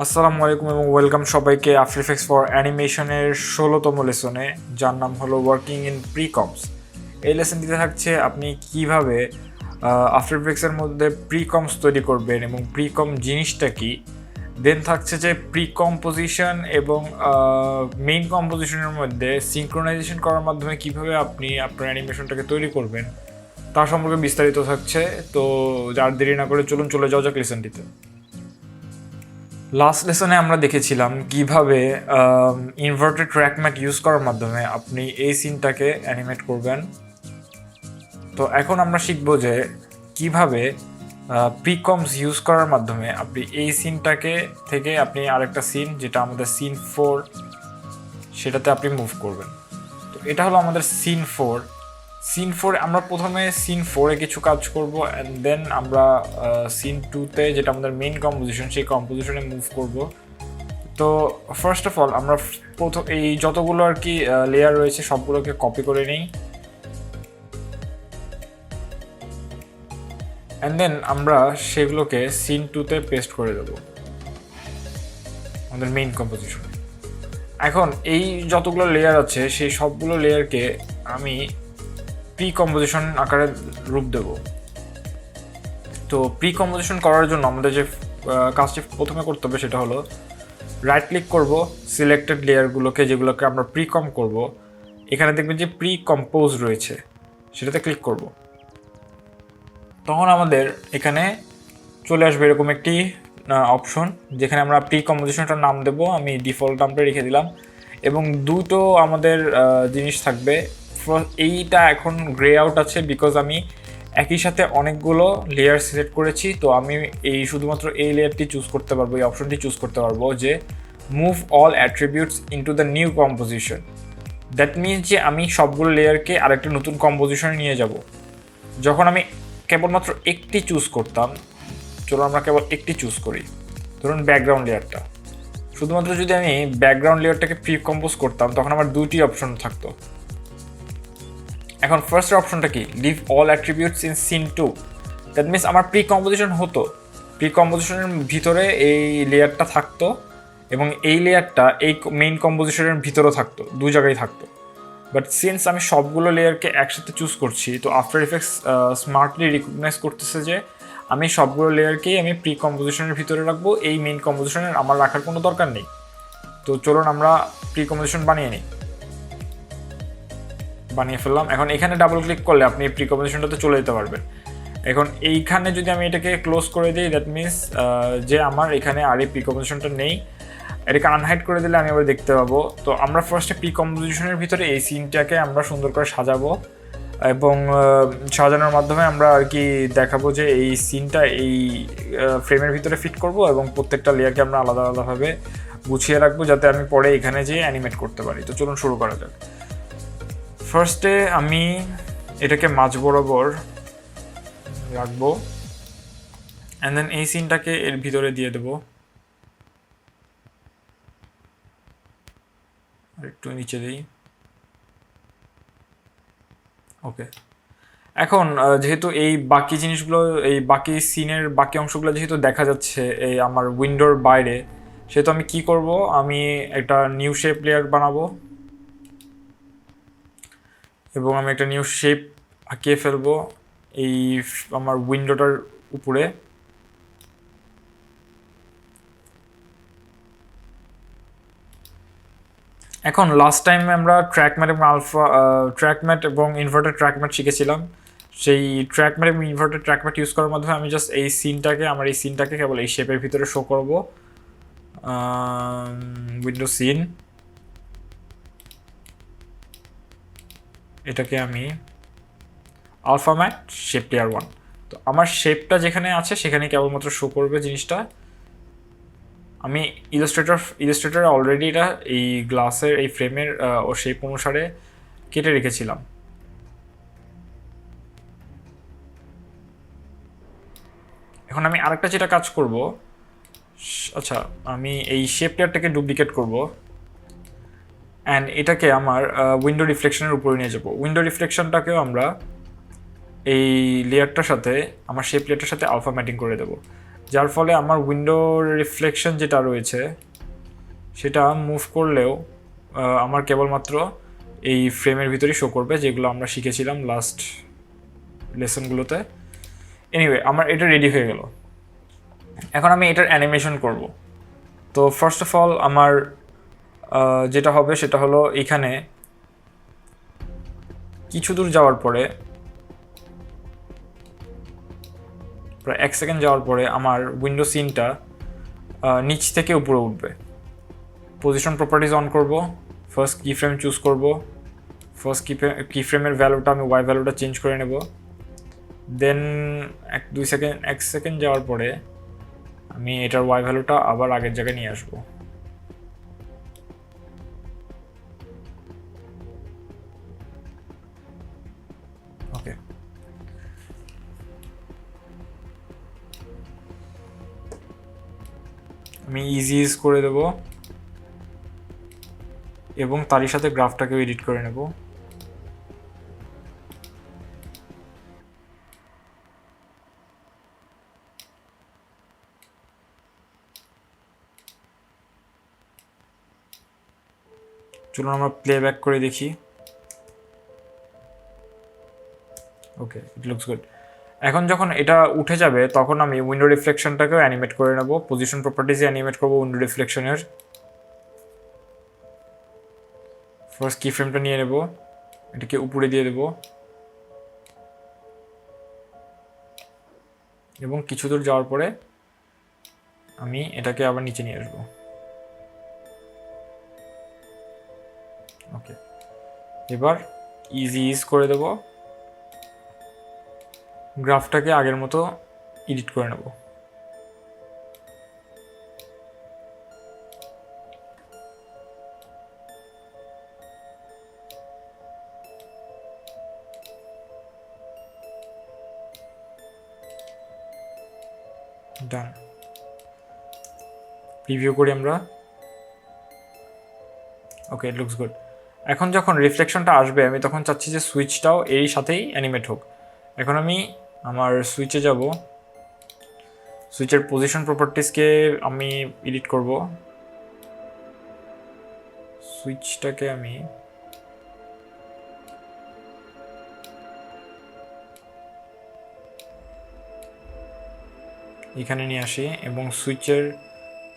আসসালামু আলাইকুম এবং ওয়েলকাম সবাইকে আফটার ইফেক্টস ফর অ্যানিমেশনের 16তম লেসনে, যার নাম হলো ওয়ার্কিং ইন প্রিকমস। এই লেসনটিতে থাকছে আপনি কিভাবে আফটার ইফেক্টসের মধ্যে প্রিকমস তৈরি করবেন এবং প্রিকম জিনিসটা কি। দেন থাকছে যে প্রিকম্পোজিশন এবং মেইন কম্পোজিশনের মধ্যে সিঙ্ক্রোনাইজেশন করার মাধ্যমে কিভাবে আপনি আপনার অ্যানিমেশনটাকে তৈরি করবেন তার সম্পর্কে বিস্তারিত থাকছে। তো যার দেরি না করে চলে যাওয়া যাক লেসনটিতে। লাস্ট লেসনে আমরা দেখেছিলাম কিভাবে ইনভার্টেড ট্র্যাক ম্যাট ইউজ করার মাধ্যমে আপনি এই সিনটাকে অ্যানিমেট করবেন। তো এখন আমরা শিখব যে কিভাবে প্রিকমস ইউজ করার মাধ্যমে আপনি এই সিনটাকে থেকে আপনি আরেকটা সিন, যেটা আমাদের সিন 4, সেটাতে আপনি মুভ করবেন। তো এটা হলো আমাদের সিন 4। আমরা প্রথমে সিন 4-এ কিছু কাজ করব, অ্যান্ড দেন আমরা সিন 2-তে, যেটা আমাদের মেইন কম্পোজিশন, সেই কম্পোজিশনে মুভ করব। তো ফার্স্ট অফ অল আমরা এই যতগুলো আর কি লেয়ার রয়েছে সবগুলোকে কপি করে নিই, অ্যান্ড দেন আমরা সেগুলোকে সিন 2-তে পেস্ট করে দেব আমাদের মেইন কম্পোজিশন। এখন এই যতগুলো লেয়ার আছে সেই সবগুলো লেয়ারকে আমি প্রি কম্পোজিশন আকারে রূপ দেব। তো প্রি কম্পোজিশন করার জন্য আমাদের যে কাজটি প্রথমে করতে হবে সেটা হলো রাইট ক্লিক করব, সিলেক্টেড লেয়ারগুলোকে যেগুলোকে আমরা প্রিকম করব, এখানে দেখবেন যে প্রি কম্পোজ রয়েছে, সেটাতে ক্লিক করব। তখন আমাদের এখানে চলে আসবে এরকম একটি অপশন, যেখানে আমরা প্রি কম্পোজিশনটার নাম দেব। আমি ডিফল্ট নামটা রেখে দিলাম এবং দুটো আমাদের জিনিস থাকবে। এইটা এখন গ্রে আউট আছে বিকজ আমি একই সাথে অনেকগুলো লেয়ার সিলেক্ট করেছি। তো আমি শুধুমাত্র এই লেয়ারটি চুজ করতে পারবো, এই অপশনটি চুজ করতে পারবো যে move all attributes into the new composition. That means যে আমি সবগুলো লেয়ারকে আরেকটা নতুন কম্পোজিশনে নিয়ে যাব। যখন আমি কেবলমাত্র একটি চুজ করতাম, চলো আমরা কেবল একটি চুজ করি, ধরুন ব্যাকগ্রাউন্ড লেয়ারটা। শুধুমাত্র যদি আমি ব্যাকগ্রাউন্ড লেয়ারটাকে প্রি কম্পোজ করতাম তখন আমার দুইটি অপশন থাকতো। এখন ফার্স্ট অপশনটা কি, leave all attributes in scene 2। That means আমার প্রি কম্পোজিশন হতো, প্রি কম্পোজিশনের ভিতরে এই লেয়ারটা থাকতো এবং এই লেয়ারটা এই মেইন কম্পোজিশনের ভিতরেও থাকতো, দুই জায়গায় থাকতো। বাট সিন্স আমি সবগুলো লেয়ারকে একসাথে চুজ করছি, তো আফটার ইফেক্টস স্মার্টলি রিকগনাইজ করতেছে যে আমি সবগুলো লেয়ারকেই আমি প্রি কম্পোজিশনের ভিতরে রাখবো, এই মেইন কম্পোজিশনের আমার রাখার কোনো দরকার নেই। তো চলুন আমরা প্রি কম্পোজিশন বানিয়ে ফেললাম। এখন এখানে ডাবল ক্লিক করলে আপনি প্রি কম্পোজিশনটাতে চলে যেতে পারবেন। এখন এইখানে যদি আমি এটাকে ক্লোজ করে দিই, দ্যাট মিনস যে আমার এখানে আর এই প্রি কম্পোজিশনটা নেই। এটাকে আনহাইড করে দিলে আমি আবার দেখতে পাবো। তো আমরা ফার্স্টে প্রি কম্পোজিশনের ভিতরে এই সিনটাকে আমরা সুন্দর করে সাজাবো এবং সাজানোর মাধ্যমে আমরা আর কি দেখাবো যে এই সিনটা এই ফ্রেমের ভিতরে ফিট করব এবং প্রত্যেকটা লেয়ারকে আমরা আলাদা আলাদাভাবে গুছিয়ে রাখবো যাতে আমি পরে এখানে যেয়ে অ্যানিমেট করতে পারি। তো চলুন শুরু করা যাক। ফার্স্টে আমি এটাকে মাঝ বরাবর রাখবো, অ্যান্ড দেন এই সিনটাকে এর ভিতরে দিয়ে দেবো, একটু নিচে দিই। ওকে, এখন যেহেতু এই বাকি জিনিসগুলো, এই বাকি সিনের বাকি অংশগুলো যেহেতু দেখা যাচ্ছে এই আমার উইন্ডোর বাইরে, সেহেতু আমি কি করব, আমি একটা নিউ শেপ লেয়ার বানাবো এবং আমি একটা নিউ শেপ আঁকিয়ে ফেলবো এই আমার উইন্ডোটার উপরে। এখন লাস্ট টাইমে আমরা ট্র্যাক ম্যাট এবং ইনভার্টেড ট্র্যাক ম্যাট শিখেছিলাম। সেই ট্র্যাক ম্যাট এবং ইনভার্টেড ট্র্যাক ম্যাট ইউজ করার মাধ্যমে আমি জাস্ট এই সিনটাকে কেবল এই শেপের ভিতরে শো করব। উইন্ডো সিন, এটাকে আমি আলফা ম্যাট শেপ লেয়ার 1। তো আমার শেপটা যেখানে আছে সেখানে কেবলমাত্র শো করবে জিনিসটা। আমি ইলাস্ট্রেটরে অলরেডি এটা এই গ্লাসের এই ফ্রেমের ও শেপ অনুসারে কেটে রেখেছিলাম। এখন আমি আরেকটা যেটা কাজ করব, আচ্ছা আমি এই শেপ লেয়ারটাকে ডুপ্লিকেট করব অ্যান্ড এটাকে আমার উইন্ডো রিফ্লেকশনের উপরে নিয়ে যাব। উইন্ডো রিফ্লেকশনটাকেও আমরা এই লেয়ারটার সাথে, আমার শেপ লেয়ারটার সাথে আলফা ম্যাটিং করে দেবো। যার ফলে আমার উইন্ডোর রিফ্লেকশন যেটা রয়েছে সেটা মুভ করলেও আমার কেবলমাত্র এই ফ্রেমের ভিতরেই শো করবে, যেগুলো আমরা শিখেছিলাম লাস্ট লেসনগুলোতে। এনিওয়ে, আমার এটা রেডি হয়ে গেল। এখন আমি এটার অ্যানিমেশন করব। তো ফার্স্ট অফ অল আমার যেটা হবে সেটা হলো এখানে কিছু দূর যাওয়ার পরে, প্রায় 1 সেকেন্ড যাওয়ার পরে আমার উইন্ডো সিনটা নিচ থেকে উপরে উঠবে। পজিশন প্রপার্টিজ অন করব, ফার্স্ট কি ফ্রেম চুজ করব, ফার্স্ট কি ফ্রেমের ভ্যালুটা আমি ওয়াই ভ্যালুটা চেঞ্জ করে নেব। দেন 1 সেকেন্ড যাওয়ার পরে আমি এটার ওয়াই ভ্যালুটা আবার আগের জায়গায় নিয়ে আসবো। ওকে, আমি ইজি ইজ করে দেব এবং তারই সাথে গ্রাফটাকেও এডিট করে নেব। চলুন আমরা প্লেব্যাক করে দেখি। ওকে, ইট লুকস গুড। এখন যখন এটা উঠে যাবে তখন আমি উইন্ডো রিফ্লেকশনটাকেও অ্যানিমেট করে নেব। পজিশন প্রপার্টিজে অ্যানিমেট করব উইন্ডো রিফ্লেকশনের। ফার্স্ট কি ফ্রেমটা নিয়ে নেব, এটাকে উপরে দিয়ে দেব এবং কিছু দূর যাওয়ার পরে আমি এটাকে আবার নিচে নিয়ে আসবো। ওকে, এবার ইজি ইজ করে দেব, গ্রাফটাকে আগের মতো এডিট করে নেব। ডান। প্রিভিউ করি আমরা। ওকে, ইট লুকস গুড। এখন যখন রিফ্লেকশনটা আসবে আমি তখন চাচ্ছি যে সুইচটাও এর সাথেই অ্যানিমেট হোক। এখন আমি আমার সুইচে যাব, সুইচের পজিশন প্রপার্টিজকে আমি এডিট করব। সুইচটাকে আমি এখানে নিয়ে আসি এবং সুইচের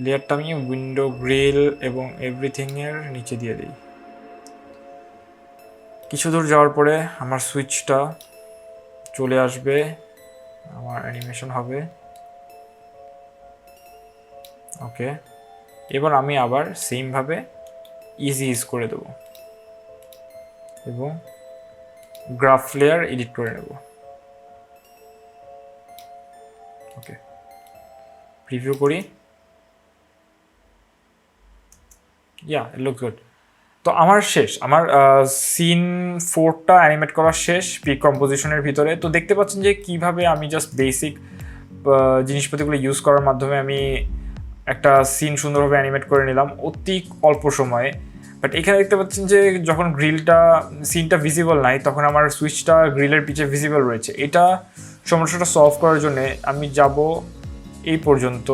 লেয়ারটা আমি উইন্ডো গ্রিল এবং এভরিথিংয়ের নিচে দিয়ে দিই। কিছু দূর যাওয়ার পরে আমার সুইচটা চলে আসবে, আমার অ্যানিমেশন হবে। ওকে, এবার আমি আবার সেমভাবে ইজি ইজ করে দেব এবং গ্রাফ লেয়ার এডিট করে নেব। ওকে, প্রিভিউ করি। ইয়া, ইট লুকস গুড। তো আমার শেষ, আমার সিন 4টা অ্যানিমেট করা শেষ প্রি কম্পোজিশনের ভিতরে। তো দেখতে পাচ্ছেন যে কিভাবে আমি জাস্ট বেসিক জিনিসপত্রগুলো ইউজ করার মাধ্যমে আমি একটা সিন সুন্দরভাবে অ্যানিমেট করে নিলাম অতি অল্প সময়ে। বাট এখানে দেখতে পাচ্ছেন যে যখন সিনটা ভিজিবল নাই তখন আমার সুইচটা গ্রিলের পিছে ভিজিবল রয়েছে। এটা সমস্যাটা সলভ করার জন্য আমি যাব এই পর্যন্ত,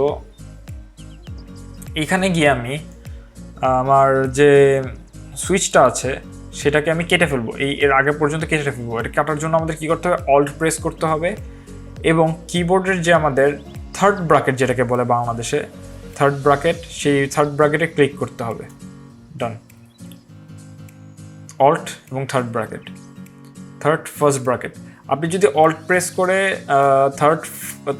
এখানে গিয়ে আমি আমার যে সুইচটা আছে সেটাকে আমি কেটে ফেলবো, এর আগে পর্যন্ত কেটে ফেলবো। এটা কাটার জন্য আমাদের কী করতে হবে, অল্ট প্রেস করতে হবে এবং কিবোর্ডের যে আমাদের থার্ড ব্র্যাকেট যেটাকে বলে বাংলাদেশে থার্ড ব্র্যাকেট, সেই থার্ড ব্র্যাকেটে ক্লিক করতে হবে। ডান। অল্ট এবং ফার্স্ট ব্র্যাকেট। আপনি যদি অল্ট প্রেস করে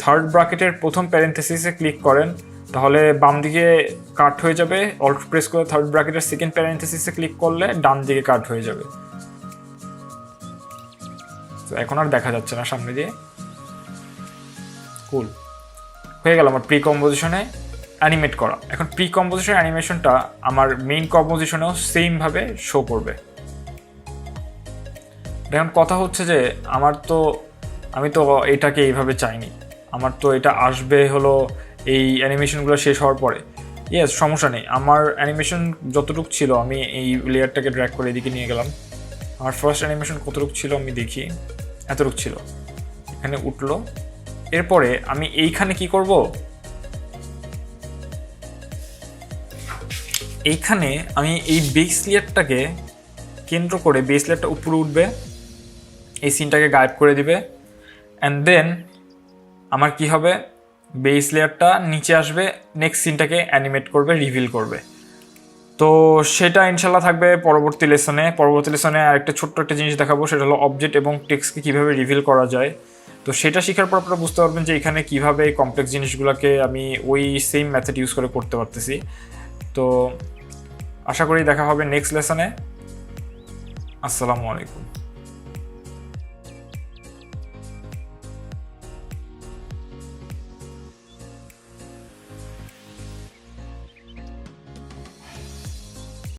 থার্ড ব্র্যাকেটের প্রথম প্যারেন্থেসিসে ক্লিক করেন তাহলে বাম দিকে কাট হয়ে যাবে। অল্ট প্রেস করে থার্ড ব্র্যাকেটের সেকেন্ড প্যারেন্থেসিসে ক্লিক করলে ডান দিকে কাট হয়ে যাবে। তো এখন আর দেখা যাচ্ছে না সামনে দিয়ে। কুল হয়ে গেল আমার প্রি কম্পোজিশনে অ্যানিমেট করা। এখন প্রি কম্পোজিশন অ্যানিমেশনটা আমার মেইন কম্পোজিশনেও সেমভাবে শো করবে। এখন কথা হচ্ছে যে আমি তো এটাকে এইভাবে চাইনি, আমার তো এটা আসবে হলো এই অ্যানিমেশনগুলো শেষ হওয়ার পরে। ইয়েস, সমস্যা নেই। আমার অ্যানিমেশন যতটুকু ছিল আমি এই লেয়ারটাকে ড্র্যাগ করে এদিকে নিয়ে গেলাম। আমার ফার্স্ট অ্যানিমেশন কতটুকু ছিল আমি দেখি, এতটুকু ছিল। এখানে উঠলো এরপরে আমি এইখানে কি করব, এইখানে আমি এই বেস লেয়ারটাকে কেন্দ্র করে, বেস লেয়ারটা উপরে উঠবে, এই সিনটাকে গায়েব করে দিবে, অ্যান্ড দেন আমার কি হবে, বেস লেয়ারটা নিচে আসবে, নেক্সট সিনটাকে অ্যানিমেট করবে, রিভিল করবে। তো সেটা ইনশাল্লাহ থাকবে পরবর্তী লেসনে। আরেকটা ছোট্ট একটা জিনিস দেখাবো, সেটা হলো অবজেক্ট এবং টেক্সটকে কীভাবে রিভিল করা যায়। তো সেটা শেখার পর আপনারা বুঝতে পারবেন যে এখানে কীভাবে কমপ্লেক্স জিনিসগুলোকে আমি ওই সেম মেথড ইউজ করে করতে পারতেছি। তো আশা করি দেখা হবে নেক্সট লেসনে। আসসালামু আলাইকুম।